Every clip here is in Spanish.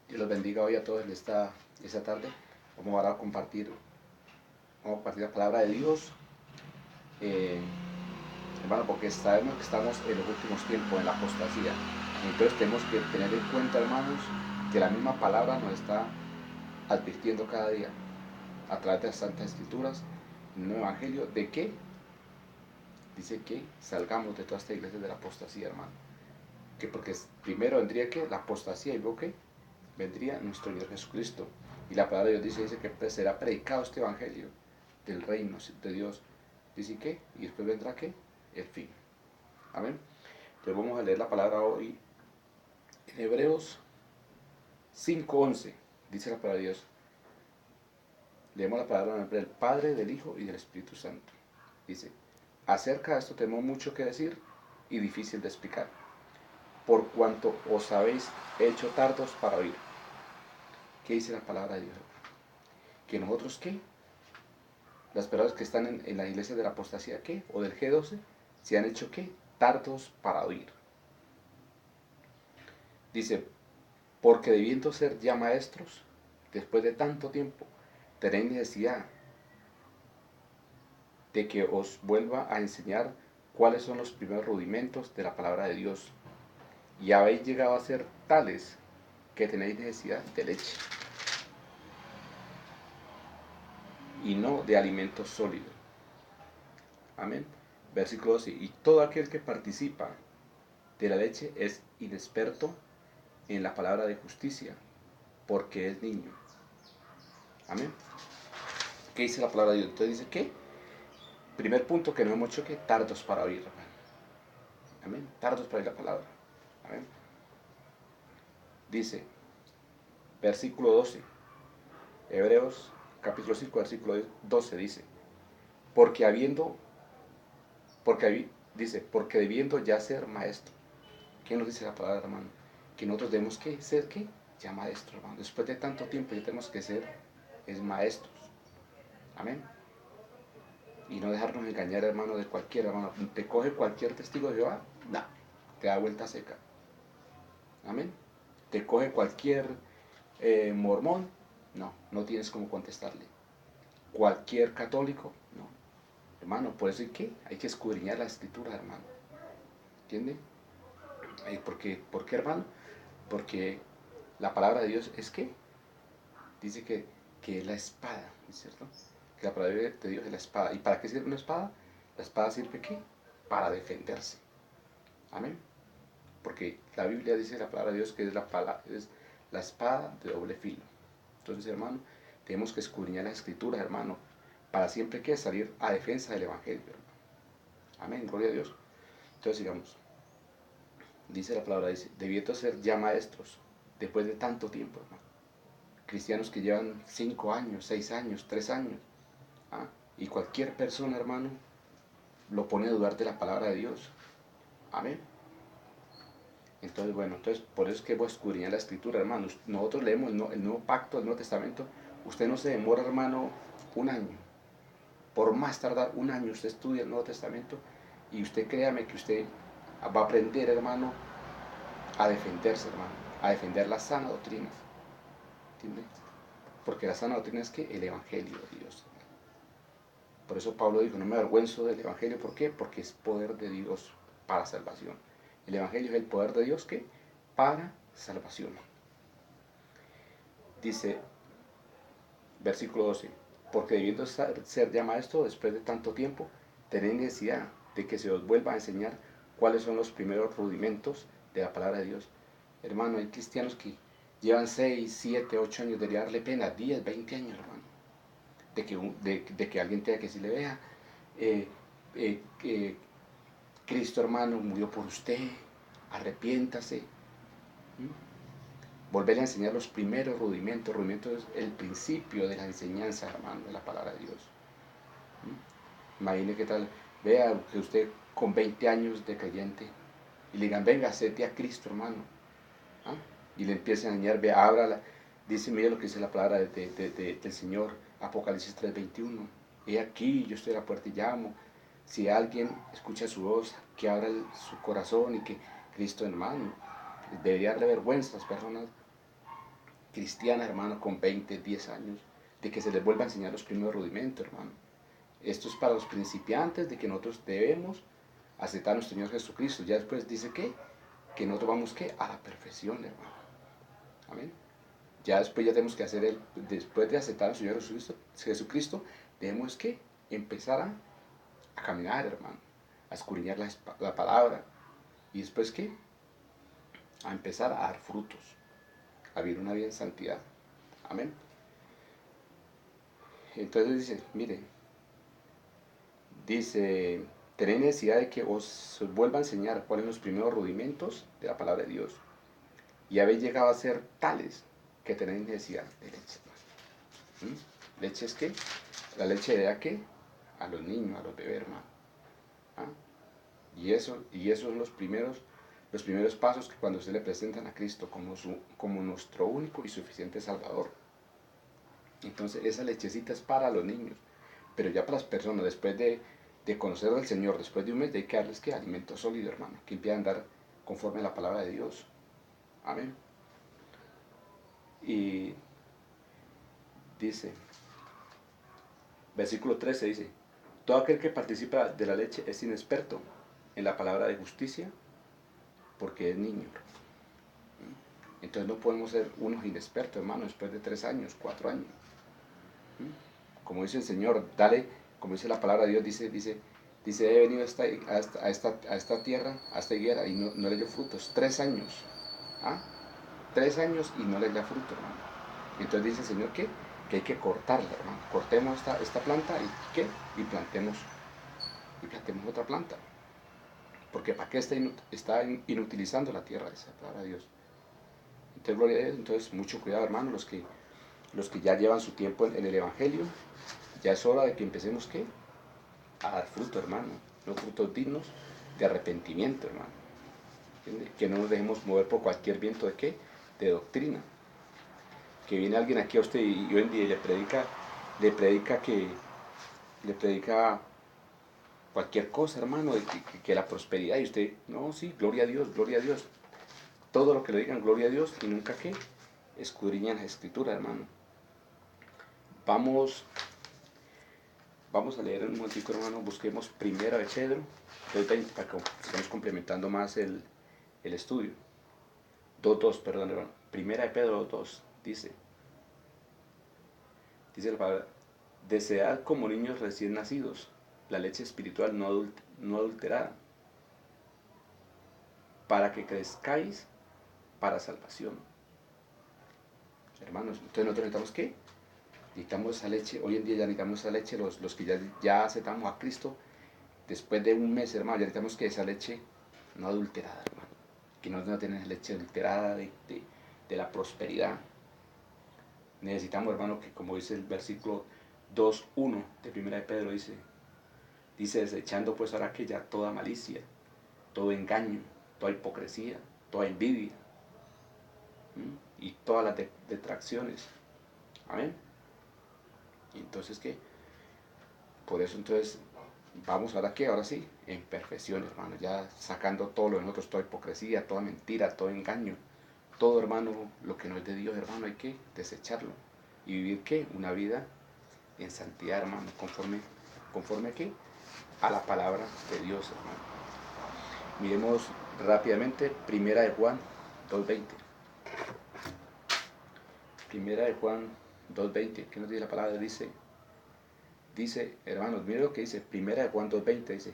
Dios los bendiga hoy a todos en esta tarde. Vamos ahora a compartir la palabra de Dios, eh, hermano, porque sabemos que estamos en los últimos tiempos, en la apostasía. Entonces tenemos que tener en cuenta, hermanos, que la misma palabra nos está advirtiendo cada día a través de las Santas Escrituras, en el Evangelio, de que dice que salgamos de toda esta iglesia de la apostasía, hermano. Que porque primero vendría que la apostasía y luego que vendría nuestro Señor Jesucristo. Y la palabra de Dios dice que será predicado este evangelio del reino de Dios. Dice que, y después vendrá que, el fin. Amén. Entonces vamos a leer la palabra hoy en Hebreos 5:11. Dice la palabra de Dios. Leemos la palabra en nombre del Padre, del Hijo y del Espíritu Santo. Dice, acerca de esto tenemos mucho que decir y difícil de explicar, por cuanto os habéis hecho tardos para oír. ¿Qué dice la palabra de Dios? Que nosotros, ¿qué? Las personas que están en la iglesia de la apostasía, ¿qué? O del G12, se han hecho, ¿qué? Tardos para oír. Dice, porque debiendo ser ya maestros, después de tanto tiempo, tenéis necesidad de que os vuelva a enseñar cuáles son los primeros rudimentos de la palabra de Dios. Y habéis llegado a ser tales que tenéis necesidad de leche y no de alimento sólido. Amén. Versículo 12. Y todo aquel que participa de la leche es inexperto en la palabra de justicia, porque es niño. Amén. ¿Qué dice la palabra de Dios? Entonces dice que, primer punto que nos hemos hecho, que tardos para oír. Amén. Tardos para oír la palabra. Amén. Dice, versículo 12, Hebreos capítulo 5, versículo 12 dice, porque habiendo, porque debiendo ya ser maestro. ¿Qué nos dice la palabra, hermano? Que nosotros debemos que ser, ¿qué? Ya maestro, hermano. Después de tanto tiempo ya tenemos que ser, es maestros. Amén. Y no dejarnos engañar, hermano, de cualquiera, hermano. Te coge cualquier testigo de Jehová, no, te da vuelta seca. Amén. Te coge cualquier mormón, no, no tienes cómo contestarle. Cualquier católico, no. Hermano, por eso hay que escudriñar la escritura, hermano. ¿Entiende? ¿Por qué, hermano? Porque la palabra de Dios es que dice que es la espada, ¿no es cierto? Que la palabra de Dios es la espada. ¿Y para qué sirve una espada? La espada sirve ¿qué? Para defenderse. Amén. Porque la Biblia dice la palabra de Dios que es la espada de doble filo. Entonces, hermano, tenemos que escudriñar las escrituras, hermano, para siempre que salir a defensa del Evangelio, hermano. Amén, gloria a Dios. Entonces, sigamos. Dice la palabra, dice, debiendo ser ya maestros, después de tanto tiempo, hermano. Cristianos que llevan 5 años, 6 años, 3 años. ¿Ah? Y cualquier persona, hermano, lo pone a dudar de la palabra de Dios. Amén. Entonces, bueno, por eso es que voy a escudriñar la escritura, hermano. Nosotros leemos el nuevo pacto, el Nuevo Testamento. Usted no se demora, hermano, un año. Por más tardar un año, usted estudia el Nuevo Testamento y usted créame que usted va a aprender, hermano, a defenderse, hermano, a defender la sana doctrina. ¿Entiende? Porque la sana doctrina es que el Evangelio de Dios. Por eso Pablo dijo, no me avergüenzo del Evangelio. ¿Por qué? Porque es poder de Dios para salvación. El Evangelio es el poder de Dios que para salvación. Dice, versículo 12, porque debiendo ser ya maestro después de tanto tiempo, tenéis necesidad de que se os vuelva a enseñar cuáles son los primeros rudimentos de la palabra de Dios. Hermano, hay cristianos que llevan 6, 7, 8 años, debería darle pena, 10, 20 años, hermano, de que alguien tenga que decirle, vea, eh, eh, Cristo, hermano, murió por usted, arrepiéntase. Volverle a enseñar los primeros rudimentos. Rudimentos es el principio de la enseñanza, hermano, de la palabra de Dios. Imagine qué tal, vea que usted con 20 años de creyente y le digan, venga, acerte a Cristo, hermano. ¿Ah? Y le empiecen a enseñar, vea, ábrala. Dice, mire lo que dice la palabra del Señor, Apocalipsis 3:21. He aquí, yo estoy a la puerta y llamo. Si alguien escucha su voz, que abra su corazón y que Cristo, hermano, debería darle vergüenza a las personas cristiana, hermano, con 20, 10 años, de que se les vuelva a enseñar los primeros rudimentos, hermano. Esto es para los principiantes, de que nosotros debemos aceptar a nuestro Señor Jesucristo. Ya después dice que nosotros vamos a la perfección, hermano. Amén. Ya después ya tenemos que hacer después de aceptar al Señor Jesucristo, debemos empezar a caminar, hermano, a escudriñar la palabra. Y después a empezar a dar frutos, a vivir una vida en santidad. Amén. Entonces dice, mire, dice, tenéis necesidad de que os vuelva a enseñar cuáles son los primeros rudimentos de la palabra de Dios. Y habéis llegado a ser tales que tenéis necesidad de leche. ¿Mm? ¿Leche es qué? La leche da qué? A los niños, a los bebés, hermano. ¿Ah? Y esos son los primeros pasos que cuando se le presentan a Cristo como nuestro único y suficiente Salvador. Entonces esa lechecita es para los niños. Pero ya para las personas, después de conocer al Señor, después de un mes, hay que darles alimento sólido, hermano, que empiece a andar conforme a la palabra de Dios. Amén. Y dice, versículo 13 dice, todo aquel que participa de la leche es inexperto en la palabra de justicia porque es niño. Entonces no podemos ser unos inexpertos, hermano, después de 3 años, 4 años. Como dice el Señor, dale, como dice la palabra de Dios, dice, he venido a esta tierra, a esta higuera, y no le dio frutos. 3 años. 3 años y no le da fruto, hermano. Entonces dice el Señor que hay que cortarla, hermano. Cortemos esta planta y plantemos otra planta. Porque ¿para qué está inutilizando la tierra? Esa palabra de Dios. Entonces, gloria a Dios. Entonces, mucho cuidado, hermano, los que ya llevan su tiempo en el Evangelio. Ya es hora de que empecemos a dar fruto, hermano. Los frutos dignos de arrepentimiento, hermano. ¿Entiende? Que no nos dejemos mover por cualquier viento de doctrina. Que viene alguien aquí a usted y hoy en día le predica cualquier cosa, hermano, que la prosperidad, y usted, no, sí, gloria a Dios, gloria a Dios. Todo lo que le digan, gloria a Dios, y nunca escudriñan la escritura, hermano. Vamos a leer un momentico, hermano, busquemos Primera de Pedro 2:20 para que sigamos complementando más el estudio. 2:2, perdón, hermano. Primera de Pedro 2:2 dice la palabra, desead como niños recién nacidos la leche espiritual no adulterada, para que crezcáis para salvación. Hermanos, entonces nosotros necesitamos esa leche. Hoy en día ya necesitamos esa leche, los que ya aceptamos a Cristo, después de un mes, hermano, ya necesitamos esa leche no adulterada, hermano. Que no tienen leche adulterada de la prosperidad. Necesitamos, hermano, que como dice el versículo 2:1 de Primera de Pedro, dice, desechando pues ahora que ya toda malicia, todo engaño, toda hipocresía, toda envidia, y todas las detracciones. Amén. Y entonces, por eso entonces vamos ahora sí, en perfección, hermano, ya sacando todo lo de nosotros, toda hipocresía, toda mentira, todo engaño, todo, hermano, lo que no es de Dios, hermano, hay que desecharlo y vivir una vida en santidad, hermano, conforme a la palabra de Dios, hermano. Miremos rápidamente Primera de Juan 2:20. Primera de Juan 2:20, ¿qué nos dice la palabra? Dice, hermanos, miren lo que dice, Primera de Juan 2:20, dice,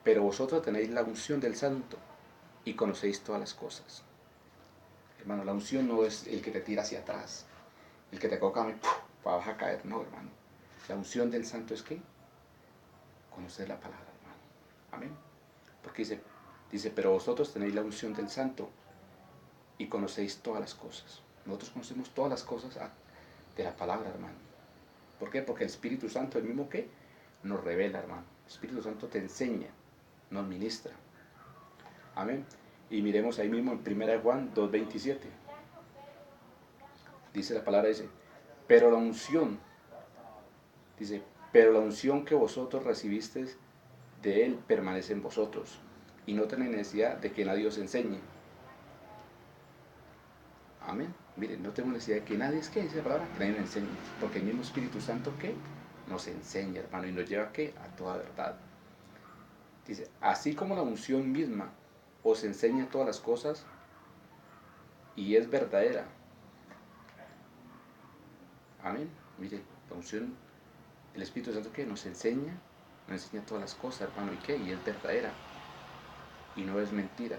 pero vosotros tenéis la unción del Santo y conocéis todas las cosas. Hermano, la unción no es el que te tira hacia atrás, el que te coloca y vas a caer, no, hermano. La unción del Santo es conocer la palabra, hermano. Amén. Porque dice, pero vosotros tenéis la unción del Santo y conocéis todas las cosas. Nosotros conocemos todas las cosas de la palabra, hermano. ¿Por qué? Porque el Espíritu Santo, el mismo que nos revela, hermano. El Espíritu Santo te enseña, nos ministra. Amén. Y miremos ahí mismo en 1 Juan 2:27. Dice la palabra, pero la unción que vosotros recibisteis de Él permanece en vosotros, y no tenéis necesidad de que nadie os enseñe. Amén. Miren, no tengo necesidad de que nadie es que dice la palabra, que nadie me enseñe. Porque el mismo Espíritu Santo que nos enseña, hermano, y nos lleva ¿a qué? A toda verdad. Dice, así como la unción misma os enseña todas las cosas y es verdadera. Amén. Mire, la unción, el Espíritu Santo que nos enseña todas las cosas, hermano, ¿y qué? Y es verdadera. Y no es mentira.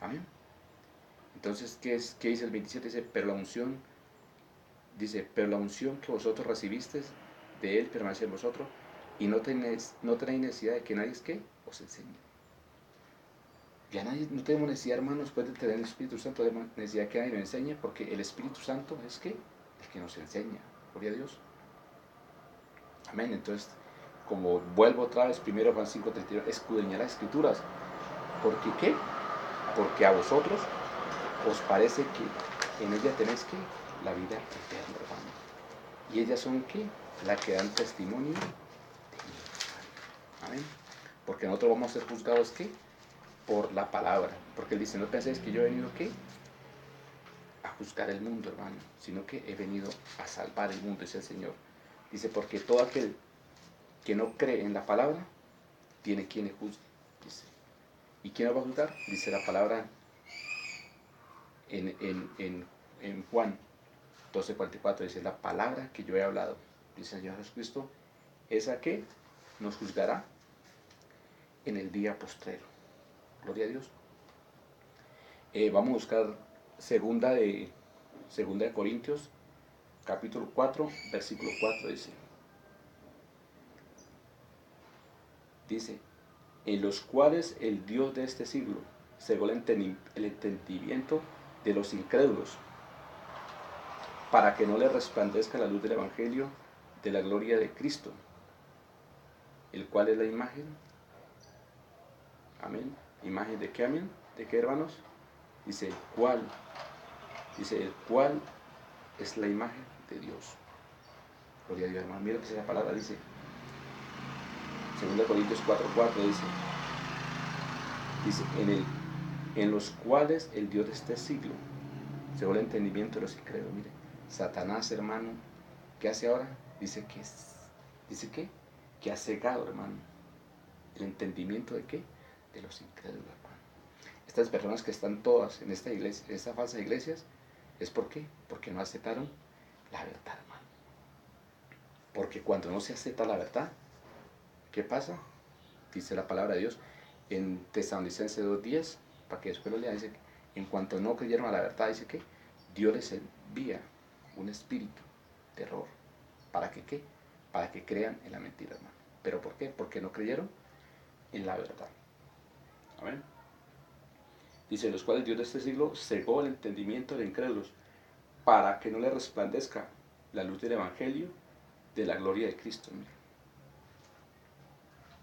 Amén. Entonces, ¿qué dice el 27? Pero la unción que vosotros recibisteis de Él permanece en vosotros y no tenéis necesidad de que nadie es que os enseñe. Ya no tenemos necesidad, hermanos, después de tener el Espíritu Santo, de necesidad de que nadie nos enseñe, porque el Espíritu Santo es que el que nos enseña. Gloria a Dios. Amén. Entonces, como vuelvo otra vez, 1 Juan 5:32, escudriñad las Escrituras. ¿Por qué? Porque a vosotros os parece que en ella tenéis que la vida eterna, hermano. Y ellas son que la que dan testimonio de mí. Amén. Porque nosotros vamos a ser juzgados ¿qué? Por la palabra. Porque él dice, no penséis que yo he venido ¿qué? A juzgar el mundo, hermano, sino que he venido a salvar el mundo, dice el Señor. Dice, porque todo aquel que no cree en la palabra, tiene quien le juzgue. Dice. ¿Y quién lo va a juzgar? Dice la palabra en Juan 12:44, dice, la palabra que yo he hablado, dice el Señor Jesucristo, esa que nos juzgará en el día postrero. Gloria a Dios. Vamos a buscar segunda de Corintios, capítulo 4, versículo 4, dice, en los cuales el Dios de este siglo cegó el entendimiento de los incrédulos, para que no le resplandezca la luz del Evangelio de la gloria de Cristo, el cual es la imagen. Amén. ¿Imagen de qué, amén? ¿De qué, hermanos? Dice, el cual es la imagen de Dios. Gloria a Dios, hermano. Mira lo que esa palabra dice. 2 Corintios 4:4 dice, en los cuales el Dios de este siglo cegó el entendimiento de los incrédulos. Mire, Satanás, hermano, ¿qué hace ahora? Dice que ha cegado, hermano, el entendimiento de qué? De los incrédulos, hermano. Estas personas que están todas en esta iglesia, en estas falsas iglesias, ¿es por qué? Porque no aceptaron la verdad, hermano. Porque cuando no se acepta la verdad, ¿qué pasa? Dice la palabra de Dios en Tesalonicenses 2:10, para que después lo lea, dice que en cuanto no creyeron a la verdad, dice que Dios les envía un espíritu de error. ¿Para que qué? Para que crean en la mentira, hermano. ¿Pero por qué? Porque no creyeron en la verdad. Amén. Dice, en los cuales Dios de este siglo cegó el entendimiento de los incrédulos, para que no le resplandezca la luz del Evangelio de la gloria de Cristo.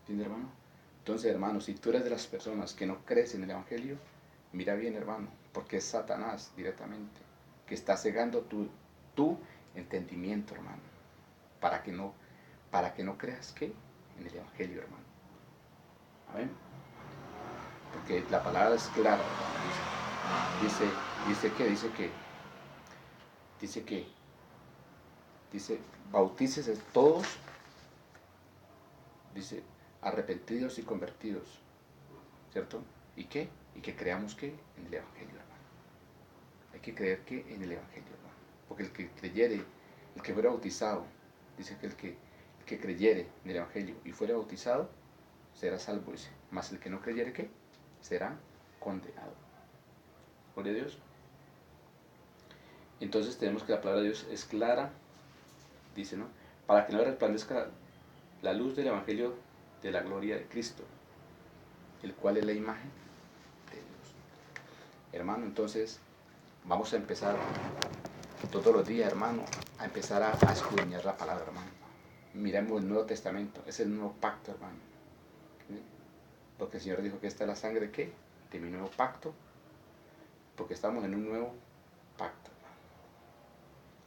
¿Entiendes, hermano? Entonces, hermano, si tú eres de las personas que no crees en el Evangelio, mira bien, hermano, porque es Satanás directamente que está cegando tu entendimiento, hermano, para que no creas que en el Evangelio, hermano. Amén. Porque la palabra es clara, hermano. Dice, bautícese todos, dice, arrepentidos y convertidos, ¿cierto? ¿Y qué? Y que creamos que en el Evangelio, hermano. Hay que creer que en el Evangelio, hermano. Porque el que creyere, el que fuera bautizado, dice que el que creyere en el Evangelio y fuera bautizado, será salvo, dice. Mas el que no creyere, ¿qué? Será condenado. Gloria a Dios. Entonces tenemos que la palabra de Dios es clara, dice, ¿no? Para que no resplandezca la luz del Evangelio de la gloria de Cristo, el cual es la imagen de Dios. Hermano, entonces vamos a empezar todos los días, hermano, a empezar a escudriñar la palabra, hermano. Miremos el Nuevo Testamento, es el nuevo pacto, hermano. ¿Sí? Porque el Señor dijo que esta es la sangre, ¿qué? De mi nuevo pacto, porque estamos en un nuevo pacto, hermano.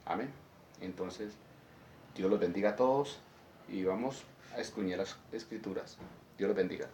Amén. Entonces, Dios los bendiga a todos y vamos a escudriñar las Escrituras. Dios los bendiga.